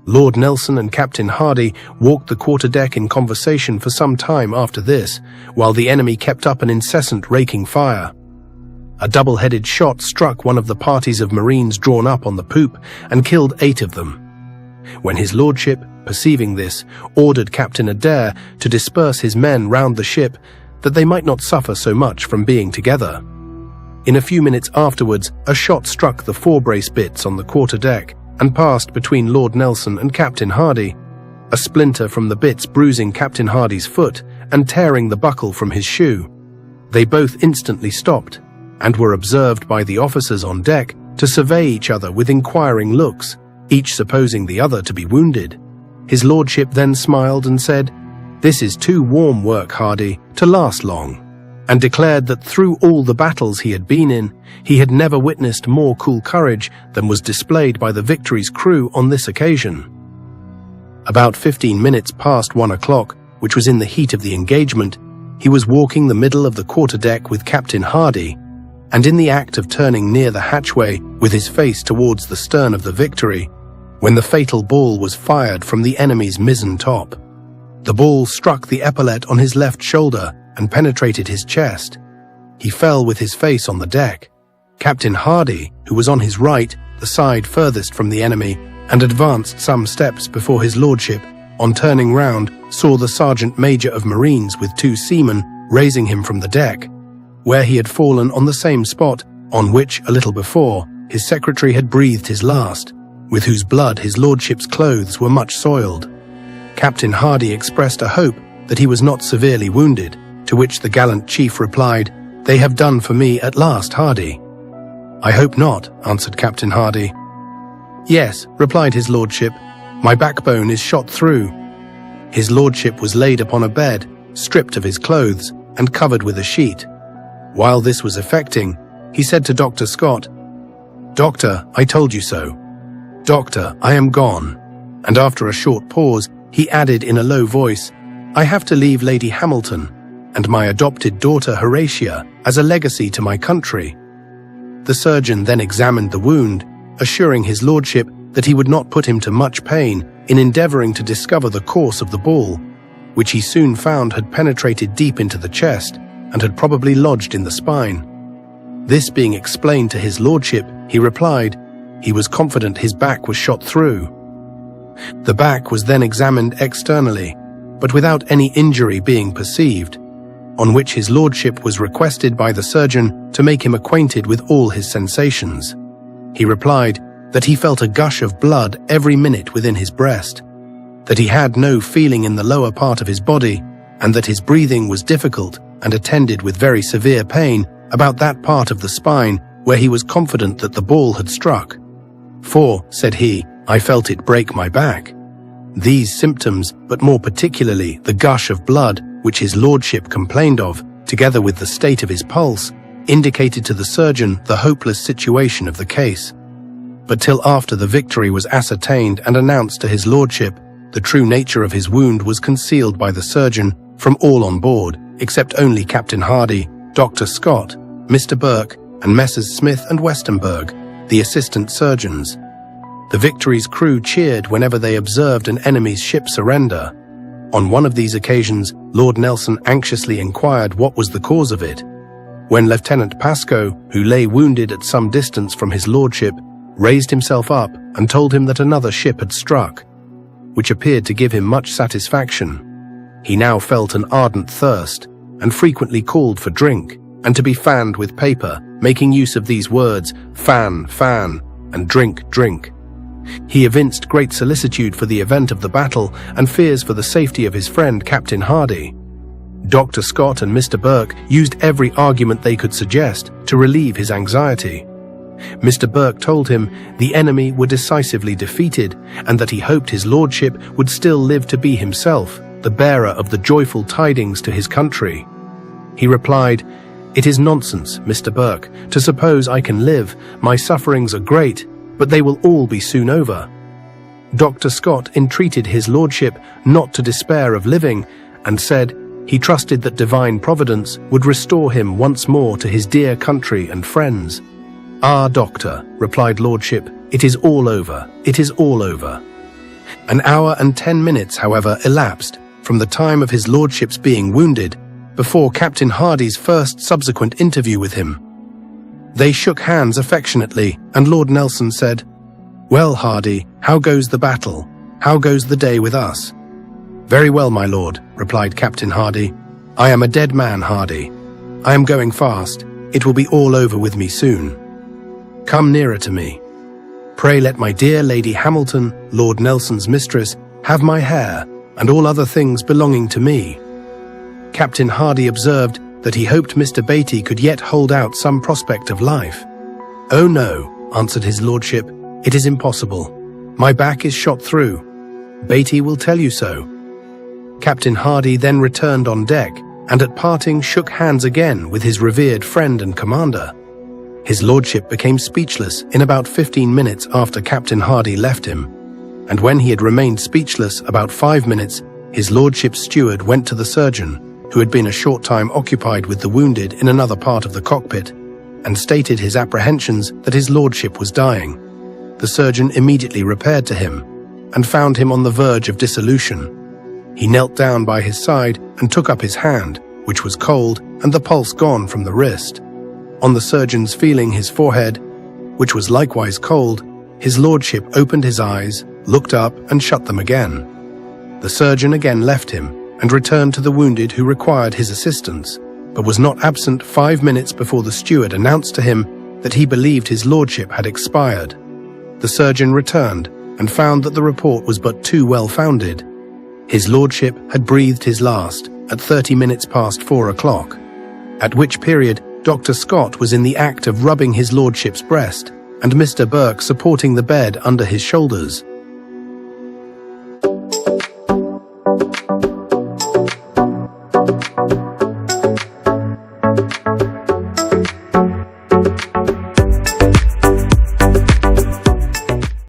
Lord Nelson and Captain Hardy walked the quarterdeck in conversation for some time after this, while the enemy kept up an incessant raking fire. A double-headed shot struck one of the parties of Marines drawn up on the poop and killed 8 of them. When his lordship, perceiving this, ordered Captain Adair to disperse his men round the ship, that they might not suffer so much from being together. In a few minutes afterwards, a shot struck the forebrace bitts on the quarterdeck and passed between Lord Nelson and Captain Hardy, a splinter from the bits bruising Captain Hardy's foot and tearing the buckle from his shoe. They both instantly stopped, and were observed by the officers on deck to survey each other with inquiring looks, each supposing the other to be wounded. His lordship then smiled and said, "This is too warm work, Hardy, to last long," and declared that through all the battles he had been in, he had never witnessed more cool courage than was displayed by the Victory's crew on this occasion. About 15 minutes past 1 o'clock, which was in the heat of the engagement, he was walking the middle of the quarterdeck with Captain Hardy, and in the act of turning near the hatchway with his face towards the stern of the Victory, when the fatal ball was fired from the enemy's mizzen top. The ball struck the epaulette on his left shoulder and penetrated his chest. He fell with his face on the deck. Captain Hardy, who was on his right, the side furthest from the enemy, and advanced some steps before his lordship, on turning round, saw the Sergeant Major of Marines with 2 seamen raising him from the deck, where he had fallen on the same spot on which, a little before, his secretary had breathed his last, with whose blood his lordship's clothes were much soiled. Captain Hardy expressed a hope that he was not severely wounded, to which the gallant chief replied, "They have done for me at last, Hardy." "I hope not," answered Captain Hardy. "Yes," replied his lordship, "my backbone is shot through." His lordship was laid upon a bed, stripped of his clothes, and covered with a sheet. While this was effecting, he said to Dr. Scott, "Doctor, I told you so. Doctor, I am gone." And after a short pause, he added in a low voice, "I have to leave Lady Hamilton and my adopted daughter Horatia as a legacy to my country." The surgeon then examined the wound, assuring his lordship that he would not put him to much pain in endeavoring to discover the course of the ball, which he soon found had penetrated deep into the chest and had probably lodged in the spine. This being explained to his lordship, he replied, he was confident his back was shot through. The back was then examined externally, but without any injury being perceived, on which his lordship was requested by the surgeon to make him acquainted with all his sensations. He replied that he felt a gush of blood every minute within his breast, that he had no feeling in the lower part of his body, and that his breathing was difficult and attended with very severe pain about that part of the spine where he was confident that the ball had struck. "For," said he, "I felt it break my back." These symptoms, but more particularly the gush of blood which his lordship complained of, together with the state of his pulse, indicated to the surgeon the hopeless situation of the case. But till after the Victory was ascertained and announced to his lordship, the true nature of his wound was concealed by the surgeon from all on board, except only Captain Hardy, Dr. Scott, Mr. Burke, and Messrs. Smith and Westenberg, the assistant surgeons. The Victory's crew cheered whenever they observed an enemy's ship surrender. On one of these occasions, Lord Nelson anxiously inquired what was the cause of it, when Lieutenant Pascoe, who lay wounded at some distance from his lordship, raised himself up and told him that another ship had struck, which appeared to give him much satisfaction. He now felt an ardent thirst, and frequently called for drink, and to be fanned with paper, making use of these words, "fan, fan," and "drink, drink." He evinced great solicitude for the event of the battle and fears for the safety of his friend Captain Hardy. Dr. Scott and Mr. Burke used every argument they could suggest to relieve his anxiety. Mr. Burke told him the enemy were decisively defeated and that he hoped his lordship would still live to be himself the bearer of the joyful tidings to his country. He replied, "It is nonsense, Mr. Burke, to suppose I can live. My sufferings are great, but they will all be soon over." Dr. Scott entreated his lordship not to despair of living, and said he trusted that divine providence would restore him once more to his dear country and friends. "Ah, doctor," replied lordship, "it is all over, it is all over." An hour and 10 minutes, however, elapsed from the time of his lordship's being wounded before Captain Hardy's first subsequent interview with him. They shook hands affectionately, and Lord Nelson said, "Well, Hardy, how goes the battle? How goes the day with us?" "Very well, my lord," replied Captain Hardy. "I am a dead man, Hardy. I am going fast. It will be all over with me soon. Come nearer to me. Pray let my dear Lady Hamilton, Lord Nelson's mistress, have my hair and all other things belonging to me." Captain Hardy observed that he hoped Mr. Beatty could yet hold out some prospect of life. "Oh no," answered his lordship, "it is impossible. My back is shot through. Beatty will tell you so." Captain Hardy then returned on deck and at parting shook hands again with his revered friend and commander. His lordship became speechless in about 15 minutes after Captain Hardy left him, and when he had remained speechless about 5 minutes, his lordship's steward went to the surgeon, who had been a short time occupied with the wounded in another part of the cockpit, and stated his apprehensions that his lordship was dying. The surgeon immediately repaired to him, and found him on the verge of dissolution. He knelt down by his side and took up his hand, which was cold and the pulse gone from the wrist. On the surgeon's feeling his forehead, which was likewise cold, his lordship opened his eyes, looked up and shut them again. The surgeon again left him and returned to the wounded who required his assistance, but was not absent 5 minutes before the steward announced to him that he believed his lordship had expired. The surgeon returned and found that the report was but too well founded. His lordship had breathed his last at 30 minutes past 4 o'clock, at which period Dr. Scott was in the act of rubbing his lordship's breast, and Mr. Burke supporting the bed under his shoulders.